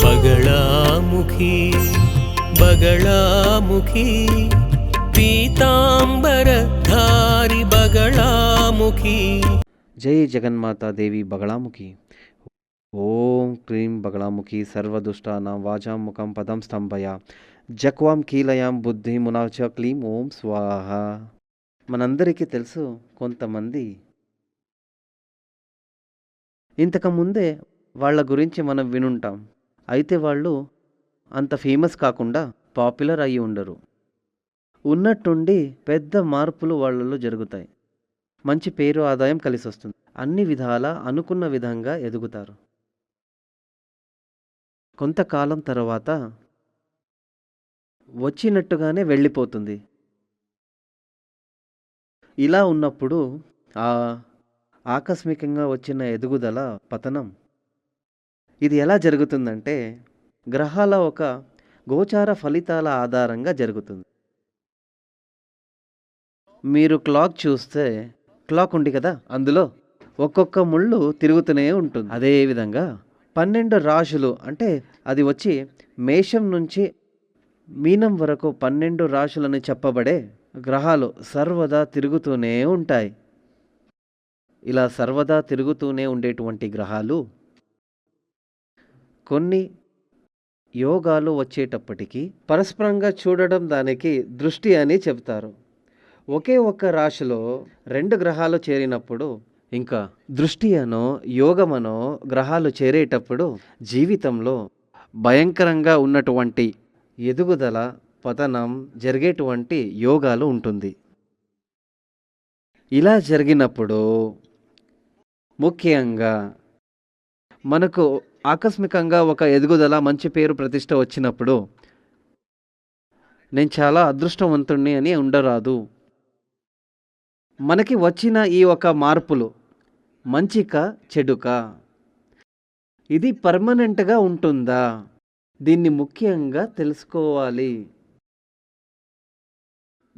बगलामुखी बगलामुखी पीतांबरधारी बगलामुखी। जय जगन्माता देवी बगलामुखी। ओम क्रीं बगलामुखी सर्वदुष्टानां वाचां मुखं पदं स्तंभया జక్వాం కీలయాం బుద్ధి మునాచ క్లీం ఓం స్వాహ. మనందరికీ తెలుసు, కొంతమంది ఇంతకుముందే వాళ్ళ గురించి మనం వినుంటాం. అయితే వాళ్ళు అంత ఫేమస్ కాకుండా పాపులర్ అయ్యి ఉండరు. ఉన్నట్టుండి పెద్ద మార్పులు వాళ్ళలో జరుగుతాయి. మంచి పేరు ఆదాయం కలిసి వస్తుంది. అన్ని విధాలా అనుకున్న విధంగా ఎదుగుతారు. కొంతకాలం తర్వాత వచ్చినట్టుగానే వెళ్ళిపోతుంది. ఇలా ఉన్నప్పుడు ఆ ఆకస్మికంగా వచ్చిన ఎదుగుదల పతనం ఇది ఎలా జరుగుతుందంటే గ్రహాల ఒక గోచార ఫలితాల ఆధారంగా జరుగుతుంది. మీరు క్లాక్ చూస్తే క్లాక్ ఉంది కదా, అందులో ఒక్కొక్క ముళ్ళు తిరుగుతూనే ఉంటుంది. అదేవిధంగా 12 రాశులు అంటే అది వచ్చి మేషం నుంచి మీనం వరకు 12 రాశులని చెప్పబడే గ్రహాలు సర్వదా తిరుగుతూనే ఉంటాయి. ఇలా సర్వదా తిరుగుతూనే ఉండేటువంటి గ్రహాలు కొన్ని యోగాలు వచ్చేటప్పటికీ పరస్పరంగా చూడడం దానికి దృష్టి అని చెప్తారు. ఒకే ఒక్క రాశిలో 2 గ్రహాలు చేరినప్పుడు ఇంకా దృష్టి అనో యోగమనో గ్రహాలు చేరేటప్పుడు జీవితంలో భయంకరంగా ఉన్నటువంటి ఎదుగుదల పతనం జరిగేటువంటి యోగాలు ఉంటుంది. ఇలా జరిగినప్పుడు ముఖ్యంగా మనకు ఆకస్మికంగా ఒక ఎదుగుదల మంచి పేరు ప్రతిష్ట వచ్చినప్పుడు నేను చాలా అదృష్టవంతుణ్ణి అని ఉండరాదు. మనకి వచ్చిన ఈ ఒక మార్పులు మంచిక చెడుక ఇది పర్మనెంట్గా ఉంటుందా, దీన్ని ముఖ్యంగా తెలుసుకోవాలి.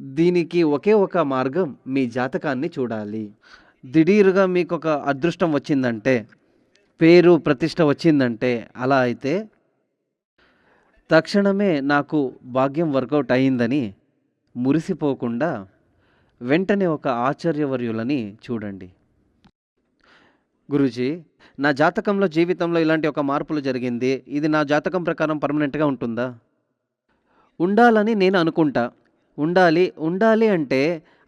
దీనికి ఒకే ఒక మార్గం మీ జాతకాన్ని చూడాలి. దిఢీరుగా మీకు ఒక అదృష్టం వచ్చిందంటే, పేరు ప్రతిష్ట వచ్చిందంటే, అలా అయితే తక్షణమే నాకు భాగ్యం వర్కౌట్ అయిందని మురిసిపోకుండా వెంటనే ఒక ఆచార్యవర్యులని చూడండి. గురూజీ, నా జాతకంలో జీవితంలో ఇలాంటి ఒక మార్పులు జరిగింది, ఇది నా జాతకం ప్రకారం పర్మనెంట్గా ఉంటుందా? ఉండాలని నేను అనుకుంటా. ఉండాలి అంటే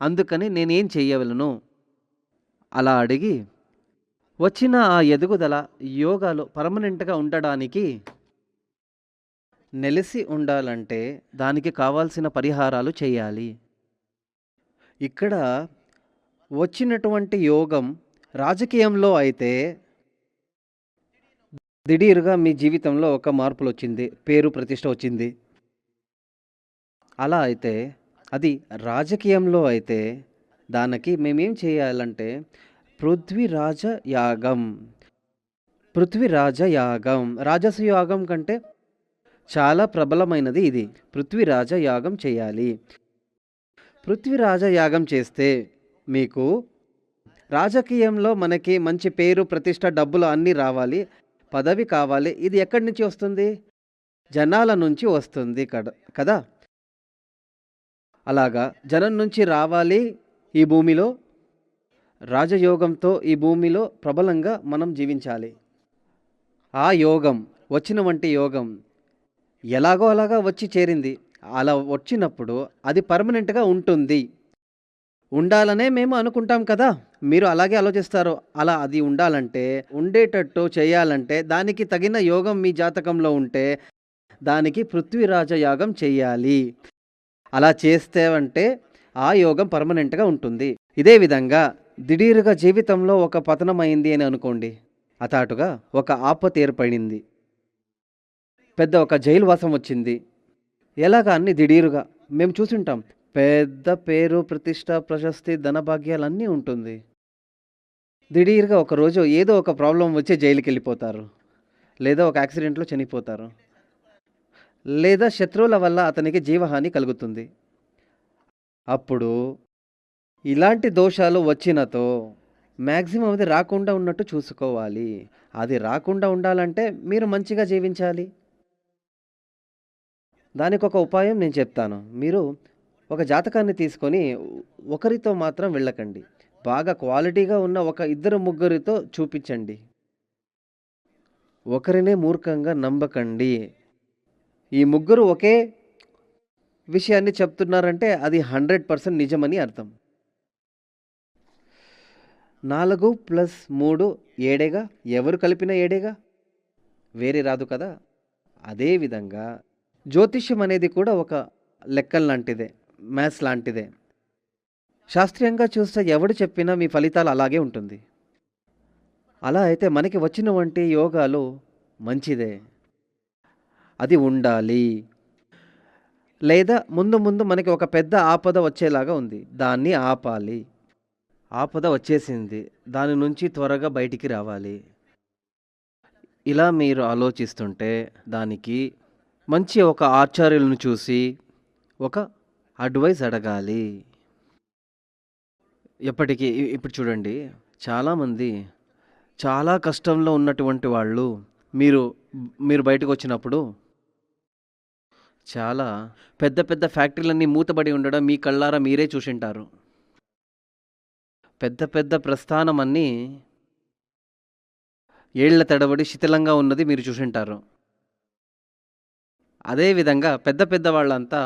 అందుకని నేనేం చెయ్యగలను? అలా అడిగి వచ్చిన ఆ ఎదుగుదల యోగాలు పర్మనెంట్గా ఉండడానికి నెలిసి ఉండాలంటే దానికి కావాల్సిన పరిహారాలు చేయాలి. ఇక్కడ వచ్చినటువంటి యోగం రాజకీయంలో అయితే దిఢీరుగా మీ జీవితంలో ఒక మార్పులు వచ్చింది, పేరు ప్రతిష్ట వచ్చింది. అలా అయితే అది రాజకీయంలో అయితే దానికి మేమేం చేయాలంటే పృథ్వీరాజ యాగం రాజస యాగం కంటే చాలా ప్రబలమైనది ఇది. పృథ్వీరాజ యాగం చేయాలి. పృథ్వీరాజ యాగం చేస్తే మీకు రాజకీయంలో మనకి మంచి పేరు ప్రతిష్ట డబ్బులు అన్నీ రావాలి, పదవి కావాలి. ఇది ఎక్కడి నుంచి వస్తుంది? జనాల నుంచి వస్తుంది కదా. అలాగా జనం నుంచి రావాలి. ఈ భూమిలో రాజయోగంతో ఈ భూమిలో ప్రబలంగా మనం జీవించాలి. ఆ యోగం వచ్చినటువంటి యోగం ఎలాగో అలాగా వచ్చి చేరింది. అలా వచ్చినప్పుడు అది పర్మనెంట్గా ఉంటుంది. ఉండాలనే మేము అనుకుంటాం కదా, మీరు అలాగే ఆలోచిస్తారు. అలా అది ఉండాలంటే, ఉండేటట్టు చేయాలంటే దానికి తగిన యోగం మీ జాతకంలో ఉంటే దానికి పృథ్వీరాజ యాగం చేయాలి. అలా చేస్తే అంటే ఆ యోగం పర్మనెంట్గా ఉంటుంది. ఇదే విధంగా దిఢీరుగా జీవితంలో ఒక పతనం అయింది అని అనుకోండి, అతాటుగా ఒక ఆపత ఏర్పడింది, పెద్ద ఒక జైలు వాసం వచ్చింది. ఎలాగా అన్ని దిఢీరుగా మేము చూసుంటాం. పెద్ద పేరు ప్రతిష్ట ప్రశస్తి ధనభాగ్యాలన్నీ ఉంటుంది. దిఢీరుగా ఒకరోజు ఏదో ఒక ప్రాబ్లం వచ్చి జైలుకి వెళ్ళిపోతారు, లేదా ఒక యాక్సిడెంట్లో చనిపోతారు, లేదా శత్రువుల వల్ల అతనికి జీవహాని కలుగుతుంది. అప్పుడు ఇలాంటి దోషాలు వచ్చినతో మ్యాక్సిమం అది రాకుండా ఉన్నట్టు చూసుకోవాలి. అది రాకుండా ఉండాలంటే మీరు మంచిగా జీవించాలి. దానికి ఒక ఉపాయం నేను చెప్తాను. మీరు ఒక జాతకాన్ని తీసుకొని ఒకరితో మాత్రం వెళ్ళకండి. బాగా క్వాలిటీగా ఉన్న ఒక ఇద్దరు ముగ్గురితో చూపించండి. ఒకరినే మూర్ఖంగా నమ్మకండి. ఈ ముగ్గురు ఒకే విషయాన్ని చెప్తున్నారంటే అది 100% నిజమని అర్థం. 4 + 3 ఏడేగా. ఎవరు కలిపిన ఏడేగా. వేరే రాదు కదా. అదే విధంగా జ్యోతిష్యం అనేది కూడా ఒక లెక్కలు లాంటిదే, మ్యాథ్స్ లాంటిదే. శాస్త్రీయంగా చూస్తే ఎవడు చెప్పినా మీ ఫలితాలు అలాగే ఉంటుంది. అలా అయితే మనకి వచ్చినవంటి యోగాలు మంచిదే, అది ఉండాలి. లేదా ముందు ముందు మనకి ఒక పెద్ద ఆపద వచ్చేలాగా ఉంది, దాన్ని ఆపాలి. ఆపద వచ్చేసింది, దాని నుంచి త్వరగా బయటికి రావాలి. ఇలా మీరు ఆలోచిస్తుంటే దానికి మంచి ఒక ఆచార్యులను చూసి ఒక అడ్వైస్ అడగాలి. ఎప్పటికీ ఇప్పుడు చూడండి, చాలామంది చాలా కష్టంలో ఉన్నటువంటి వాళ్ళు మీరు మీరు బయటకు వచ్చినప్పుడు చాలా పెద్ద పెద్ద ఫ్యాక్టరీలన్నీ మూతబడి ఉండడం మీ కళ్ళారా మీరే చూసింటారు. పెద్ద పెద్ద ప్రస్థానం అన్నీ ఏళ్ల తడబడి శిథిలంగా ఉన్నది మీరు చూసింటారు. అదేవిధంగా పెద్ద పెద్ద వాళ్ళంతా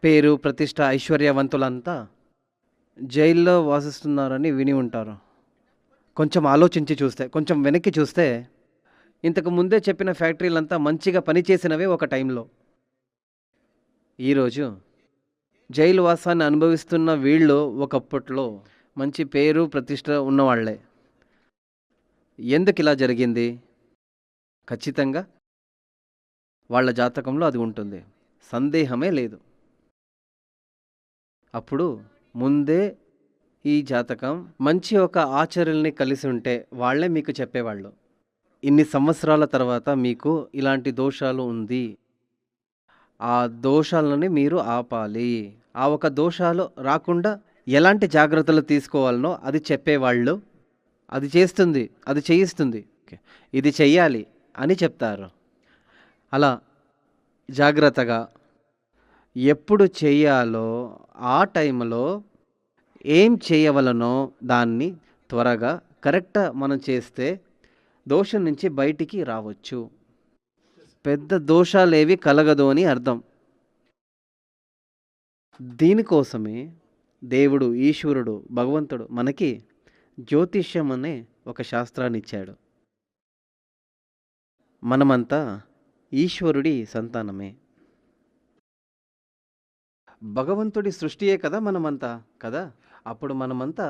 పేరు ప్రతిష్ట ఐశ్వర్యవంతులంతా జైల్లో వాసిస్తున్నారని విని ఉంటారు. కొంచెం ఆలోచించి చూస్తే, కొంచెం వెనక్కి చూస్తే ఇంతకు ముందే చెప్పిన ఫ్యాక్టరీలంతా మంచిగా పనిచేసినవే ఒక టైంలో. ఈరోజు జైలు వాసాన్ని అనుభవిస్తున్న వీళ్ళు ఒకప్పట్లో మంచి పేరు ప్రతిష్ట ఉన్నవాళ్లే. ఎందుకు ఇలా జరిగింది? ఖచ్చితంగా వాళ్ళ జాతకంలో అది ఉంటుంది, సందేహమే లేదు. అప్పుడు ముందే ఈ జాతకం మంచి ఒక ఆచార్యుల్ని కలిసి ఉంటే వాళ్ళే మీకు చెప్పేవాళ్ళు, ఇన్ని సంవత్సరాల తర్వాత మీకు ఇలాంటి దోషాలు ఉంది, ఆ దోషాలని మీరు ఆపాలి, ఆ ఒక దోషాలు రాకుండా ఎలాంటి జాగ్రత్తలు తీసుకోవాలనో అది చెప్పేవాళ్ళు. అది చేస్తుంది, అది చేయిస్తుంది, ఇది చెయ్యాలి అని చెప్తారు. అలా జాగ్రత్తగా ఎప్పుడు చెయ్యాలో ఆ టైంలో ఏం చేయవలనో దాన్ని త్వరగా కరెక్ట్ మనం చేస్తే దోషం నుంచి బయటికి రావచ్చు. పెద్ద దోషాలేవి కలగదు అని అర్థం. దీనికోసమే దేవుడు, ఈశ్వరుడు, భగవంతుడు మనకి జ్యోతిష్యం అనే ఒక శాస్త్రాన్ని ఇచ్చాడు. మనమంతా ఈశ్వరుడి సంతానమే, భగవంతుడి సృష్టియే కదా మనమంతా కదా. అప్పుడు మనమంతా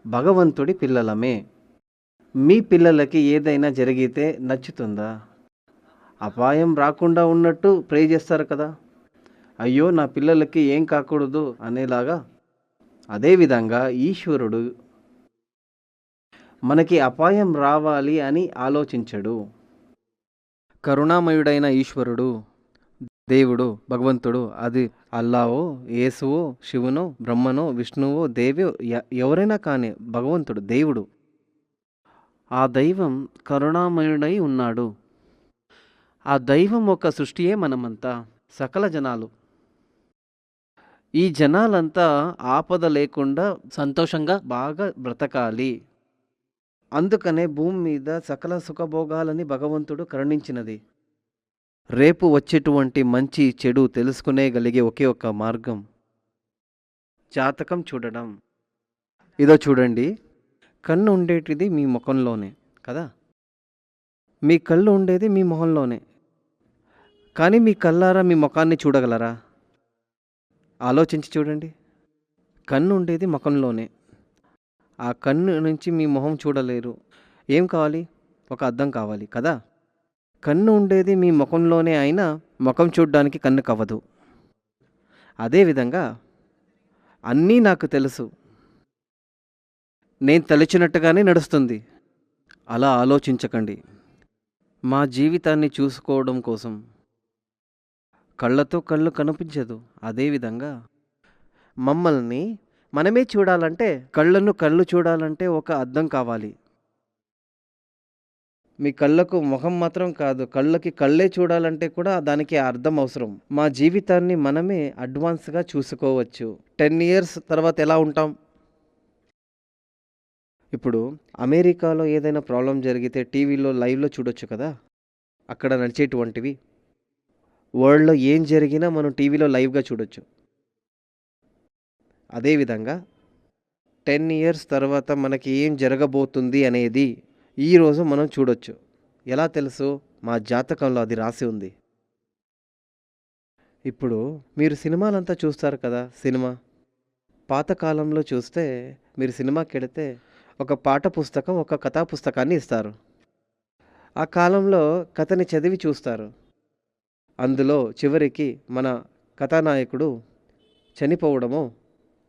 భగవంతుడి పిల్లలమే. మీ పిల్లలకి ఏదైనా జరిగితే నచ్చుతుందా? అపాయం రాకుండా ఉన్నట్టు ప్రే చేస్తారు కదా, అయ్యో నా పిల్లలకి ఏం కాకూడదు అనేలాగా. అదేవిధంగా ఈశ్వరుడు మనకి అపాయం రావాలి అని ఆలోచించడు. కరుణామయుడైన ఈశ్వరుడు, దేవుడు, భగవంతుడు, అది అల్లావో, యేసువో, శివునో, బ్రహ్మనో, విష్ణువో, దేవో, ఎవరైనా కానీ భగవంతుడు, దేవుడు, ఆ దైవం కరుణామయుడై ఉన్నాడు. ఆ దైవం ఒక సృష్టియే మనమంతా, సకల జనాలు. ఈ జనాలంతా ఆపద లేకుండా సంతోషంగా బాగా బ్రతకాలి. అందుకనే భూమి మీద సకల సుఖభోగాలని భగవంతుడు కరుణించినది. రేపు వచ్చేటువంటి మంచి చెడు తెలుసుకునేగలిగే ఒకే ఒక మార్గం జాతకం చూడడం. ఇదో చూడండి, కన్ను ఉండేటిది మీ ముఖంలోనే కదా, మీ కళ్ళు ఉండేది మీ మొహంలోనే. కానీ మీ కళ్ళారా మీ ముఖాన్ని చూడగలరా? ఆలోచించి చూడండి. కన్ను ఉండేది ముఖంలోనే, ఆ కన్ను నుంచి మీ మొహం చూడలేరు. ఏం కావాలి? ఒక అద్దం కావాలి కదా. కన్ను ఉండేది మీ ముఖంలోనే అయినా ముఖం చూడడానికి కన్ను కవ్వదు. అదేవిధంగా అన్నీ నాకు తెలుసు, నేను తలిచినట్టుగానే నడుస్తుంది, అలా ఆలోచించకండి. మా జీవితాన్ని చూసుకోవడం కోసం కళ్ళతో కళ్ళు కనిపించదు. అదేవిధంగా మమ్మల్ని మనమే చూడాలంటే, కళ్ళు చూడాలంటే ఒక అద్దం కావాలి. మీ కళ్ళకు మొహం మాత్రం కాదు, కళ్ళకి కళ్ళే చూడాలంటే కూడా దానికి అర్థం అవసరం. మా జీవితాన్ని మనమే అడ్వాన్స్‌గా చూసుకోవచ్చు. 10 ఇయర్స్ తర్వాత ఎలా ఉంటాం? ఇప్పుడు అమెరికాలో ఏదైనా ప్రాబ్లమ్ జరిగితే టీవీలో లైవ్‌లో చూడొచ్చు కదా! అక్కడ నడిచేటువంటివి. వరల్డ్‌లో ఏం జరిగినా మనం టీవీలో లైవ్‌గా చూడొచ్చు. అదేవిధంగా 10 ఇయర్స్ తర్వాత మనకి ఏం జరగబోతుంది అనేది ఈరోజు మనం చూడొచ్చు. ఎలా తెలుసు? మా జాతకంలో అది రాసి ఉంది. ఇప్పుడు మీరు సినిమాలంతా చూస్తారు కదా! సినిమా. పాత కాలంలో చూస్తే మీరు సినిమాకెళితే ఒక పాఠ పుస్తకం, ఒక కథా పుస్తకాన్ని ఇస్తారు. ఆ కాలంలో కథని చదివి చూస్తారు. అందులో చివరికి మన కథానాయకుడు చనిపోవడమో,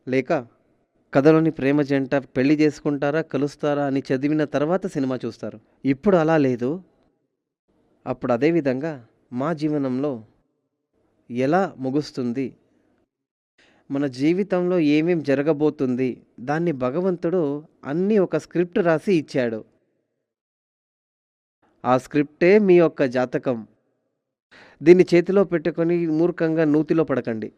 లేక కథలోని ప్రేమ జంట పెళ్లి చేసుకుంటారా, కలుస్తారా అని చదివిన తర్వాత సినిమా చూస్తారు. ఇప్పుడు అలా లేదు. అప్పుడు అదే విధంగా మా జీవనంలో ఎలా ముగుస్తుంది, మన జీవితంలో ఏమేం జరగబోతుంది, దాన్ని భగవంతుడు అన్నీ ఒక స్క్రిప్ట్ రాసి ఇచ్చాడు. ఆ స్క్రిప్టే మీ యొక్క జాతకం. దీన్ని చేతిలో పెట్టుకొని మూర్ఖంగా నూతిలో పడకండి.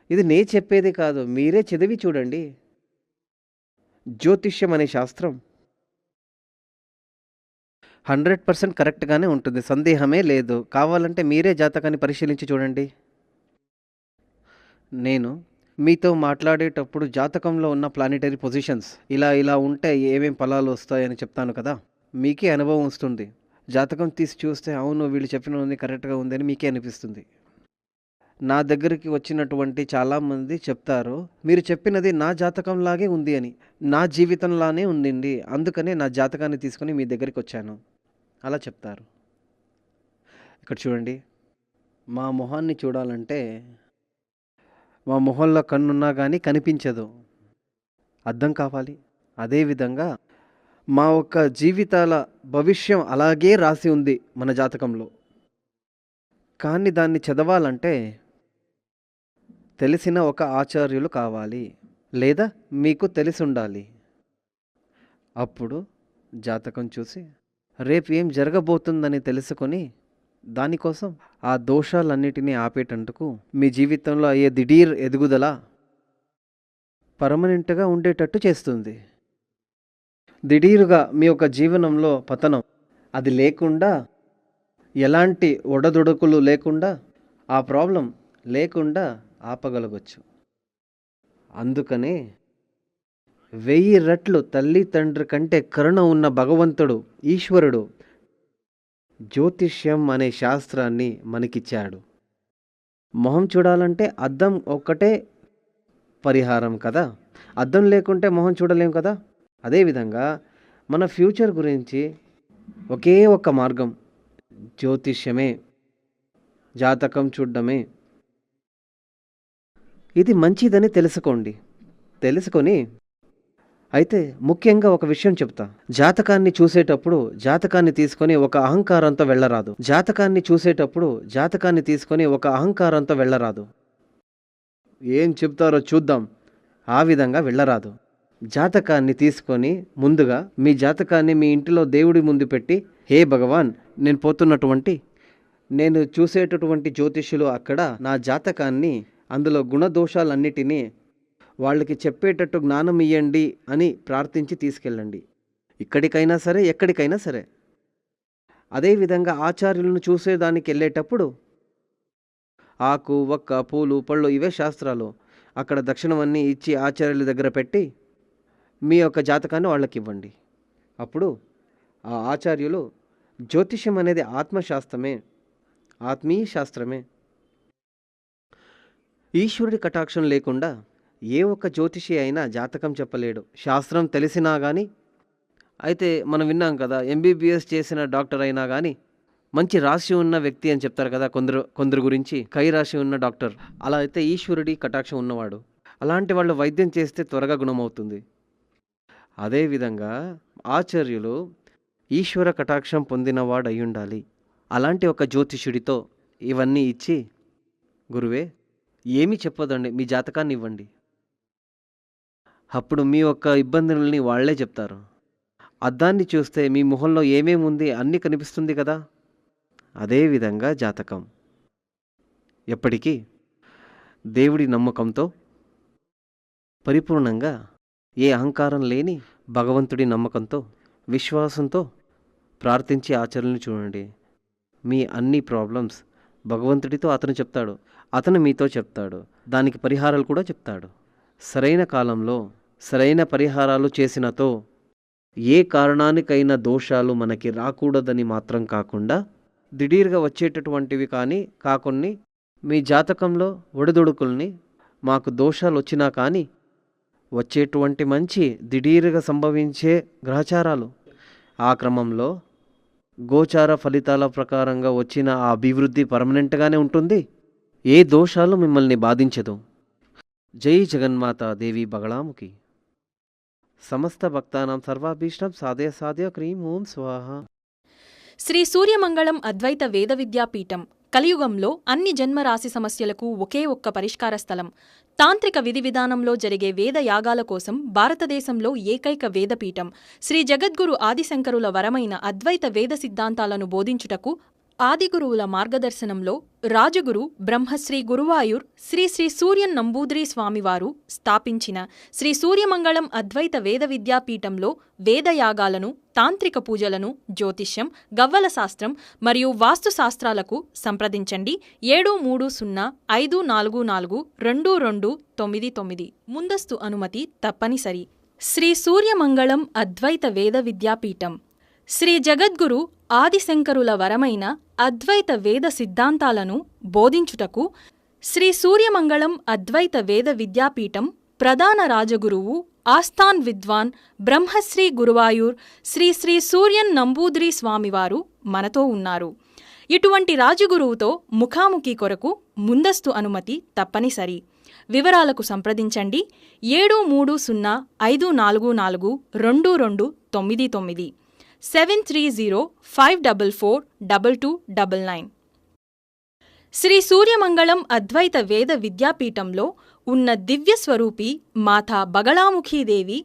ఇది నే చెప్పేది కాదు, మీరే చదివి చూడండి. జ్యోతిష్యం అనే శాస్త్రం 100% కరెక్ట్‌గానే ఉంటుంది. సందేహమే లేదు. కావాలంటే మీరే జాతకాన్ని పరిశీలించి చూడండి. నేను మీతో మాట్లాడేటప్పుడు జాతకంలో ఉన్న ప్లానెటరీ పొజిషన్స్ ఇలా ఇలా ఉంటే ఏమేం ఫలాలు వస్తాయని చెప్తాను కదా! మీకే అనుభవం వస్తుంది. జాతకం తీసి చూస్తే అవును వీళ్ళు చెప్పినవన్నీ కరెక్ట్‌గా ఉందని మీకే అనిపిస్తుంది. నా దగ్గరికి వచ్చినటువంటి చాలామంది చెప్తారు, మీరు చెప్పినది నా జాతకంలాగే ఉంది అని. నా జీవితంలానే ఉండింది. అందుకనే నా జాతకాన్ని తీసుకొని మీ దగ్గరికొచ్చాను. అలా చెప్తారు. ఇక్కడ చూడండి. మా మొహాన్ని చూడాలంటే మా మొహంలో కన్నున్నా గానీ కనిపించదు. అర్థం కావాలి. అదేవిధంగా మా యొక్క జీవితాల భవిష్యం అలాగే రాసి ఉంది మన జాతకంలో. కానీ దాన్ని చదవాలంటే తెలిసిన ఒక ఆచార్యులు కావాలి. లేదా మీకు తెలిసుండాలి. అప్పుడు జాతకం చూసి రేపు ఏం జరగబోతుందని తెలుసుకొని దానికోసం ఆ దోషాలన్నిటినీ ఆపేటందుకు మీ జీవితంలో అయ్యే దిఢీర్ ఎదుగుదల పర్మనెంట్‌గా ఉండేటట్టు చేస్తుంది. దిఢీరుగా మీ యొక్క జీవనంలో పతనం అది లేకుండా, ఎలాంటి ఒడదుడుకులు లేకుండా, ఆ ప్రాబ్లం లేకుండా ఆపగలగొచ్చు. అందుకనే 1000 రెట్లు తల్లి తండ్రి కంటే కరుణ ఉన్న భగవంతుడు, ఈశ్వరుడు జ్యోతిష్యం అనే శాస్త్రాన్ని మనకిచ్చాడు. మొహం చూడాలంటే అద్దం ఒక్కటే పరిహారం కదా! అద్దం లేకుంటే మొహం చూడలేం కదా! అదేవిధంగా మన ఫ్యూచర్ గురించి ఒకే ఒక్క మార్గం జ్యోతిష్యమే, జాతకం చూడ్డమే. ఇది మంచిదని తెలుసుకోండి. తెలుసుకొని అయితే ముఖ్యంగా ఒక విషయం చెప్తా. జాతకాన్ని చూసేటప్పుడు జాతకాన్ని తీసుకొని ఒక అహంకారంతో వెళ్ళరాదు. జాతకాన్ని తీసుకొని ఒక అహంకారంతో వెళ్ళరాదు. ఏం చెప్తారో చూద్దాం. ఆ విధంగా వెళ్ళరాదు. జాతకాన్ని తీసుకొని ముందుగా మీ జాతకాన్ని మీ ఇంటిలో దేవుడి ముందు పెట్టి, హే భగవాన్, నేను చూసేటటువంటి జ్యోతిష్యులు అక్కడ నా జాతకాన్ని అందులో గుణదోషాలన్నిటినీ వాళ్ళకి చెప్పేటట్టు జ్ఞానం ఇయ్యండి అని ప్రార్థించి తీసుకెళ్ళండి. ఇక్కడికైనా సరే, ఎక్కడికైనా సరే. అదేవిధంగా ఆచార్యులను చూసేదానికి వెళ్ళేటప్పుడు ఆకు, వక్క, పూలు, పళ్ళు ఇవే శాస్త్రాలు. అక్కడ దక్షిణమన్నీ ఇచ్చి ఆచార్యుల దగ్గర పెట్టి మీ యొక్క జాతకాన్ని వాళ్ళకివ్వండి. అప్పుడు ఆ ఆచార్యులు జ్యోతిష్యం అనేది ఆత్మశాస్త్రమే, ఆత్మీయ శాస్త్రమే. ఈశ్వరుడి కటాక్షం లేకుండా ఏ ఒక్క జ్యోతిషి అయినా జాతకం చెప్పలేడు. శాస్త్రం తెలిసినా కానీ, అయితే మనం విన్నాం కదా, ఎంబీబీఎస్ చేసిన డాక్టర్ అయినా కానీ మంచి రాశి ఉన్న వ్యక్తి అని చెప్తారు కదా కొందరు గురించి, కై రాశి ఉన్న డాక్టర్. అలా అయితే ఈశ్వరుడి కటాక్షం ఉన్నవాడు. అలాంటి వాళ్ళు వైద్యం చేస్తే త్వరగా గుణమవుతుంది. అదేవిధంగా ఆచార్యులు ఈశ్వర కటాక్షం పొందినవాడు అయ్యుండాలి. అలాంటి ఒక జ్యోతిష్యుడితో ఇవన్నీ ఇచ్చి, గురువే ఏమీ చెప్పదండి, మీ జాతకాన్ని ఇవ్వండి. అప్పుడు మీ యొక్క ఇబ్బందులని వాళ్ళే చెప్తారు. అద్దాన్ని చూస్తే మీ మొహంలో ఏమేముంది అన్నీ కనిపిస్తుంది కదా. అదేవిధంగా జాతకం ఎప్పటికీ దేవుడి నమ్మకంతో పరిపూర్ణంగా, ఏ అహంకారం లేని భగవంతుడి నమ్మకంతో, విశ్వాసంతో ప్రార్థించి ఆచరణలు చూడండి. మీ అన్ని ప్రాబ్లమ్స్ భగవంతుడితో అతను చెప్తాడు, అతను మీతో చెప్తాడు, దానికి పరిహారాలు కూడా చెప్తాడు. సరైన కాలంలో సరైన పరిహారాలు చేసినతో ఏ కారణానికైనా దోషాలు మనకి రాకూడదని మాత్రం కాకుండా, దిఢీర్గా వచ్చేటటువంటివి కానీ కాకొన్ని మీ జాతకంలో ఒడిదుడుకుల్ని, మాకు దోషాలు వచ్చినా కానీ వచ్చేటువంటి మంచి దిఢీర్గా సంభవించే గ్రహచారాలు, ఆ క్రమంలో గోచార ఫలితాల ప్రకారంగా వచ్చిన ఆ అభివృద్ధి పర్మనెంట్గానే ఉంటుంది. ఏ దోషాలు మిమ్మల్ని బాధించదు. జై జగన్మాత దేవి బగళాముఖి. సమస్త భక్తానాం సర్వాభీష్టం సాధ్య సాధ్య క్రీం ఓం స్వాహ. శ్రీ సూర్యమంగళం అద్వైత వేద విద్యాపీఠం కలియుగంలో అన్ని జన్మరాశి సమస్యలకు ఒకే ఒక్క పరిష్కార స్థలం. తాంత్రిక విధి విధానంలో జరిగే వేద యాగాల కోసం భారతదేశంలో ఏకైక వేదపీఠం. శ్రీ జగద్గురు ఆదిశంకరుల వరమైన అద్వైత వేద సిద్ధాంతాలను బోధించుటకు ఆదిగురువుల మార్గదర్శనంలో రాజగురు బ్రహ్మశ్రీ గురువాయూర్ శ్రీ శ్రీ సూర్యన్ నంబూద్రి స్వామివారు స్థాపించిన శ్రీ సూర్యమంగళం అద్వైత వేద విద్యాపీఠంలో వేదయాగాలను, తాంత్రిక పూజలను, జ్యోతిష్యం, గవ్వల శాస్త్రం మరియు వాస్తుశాస్త్రాలకు సంప్రదించండి. 7305442299. ముందస్తు అనుమతి తప్పనిసరి. శ్రీ సూర్యమంగళం అద్వైత వేద విద్యాపీఠం శ్రీ జగద్గురు ఆదిశంకరుల వరమైన అద్వైత వేద సిద్ధాంతాలను బోధించుటకు శ్రీ సూర్యమంగళం అద్వైత వేద విద్యాపీఠం ప్రధాన రాజగురువు ఆస్థాన్ విద్వాన్ బ్రహ్మశ్రీ గురువాయూర్ శ్రీ శ్రీ సూర్యన్ నంబూద్రి స్వామివారు మనతో ఉన్నారు. ఇటువంటి రాజగురువుతో ముఖాముఖి కొరకు ముందస్తు అనుమతి తప్పనిసరి. వివరాలకు సంప్రదించండి 7305442299 7305442299. శ్రీ సూర్యమంగళం అద్వైత వేద విద్యాపీఠంలో ఉన్న దివ్యస్వరూపి మాతా బగళాముఖీదేవి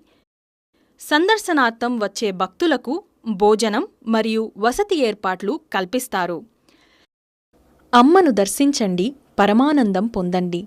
సందర్శనార్థం వచ్చే భక్తులకు భోజనం మరియు వసతి ఏర్పాట్లు కల్పిస్తారు. అమ్మను దర్శించండి, పరమానందం పొందండి.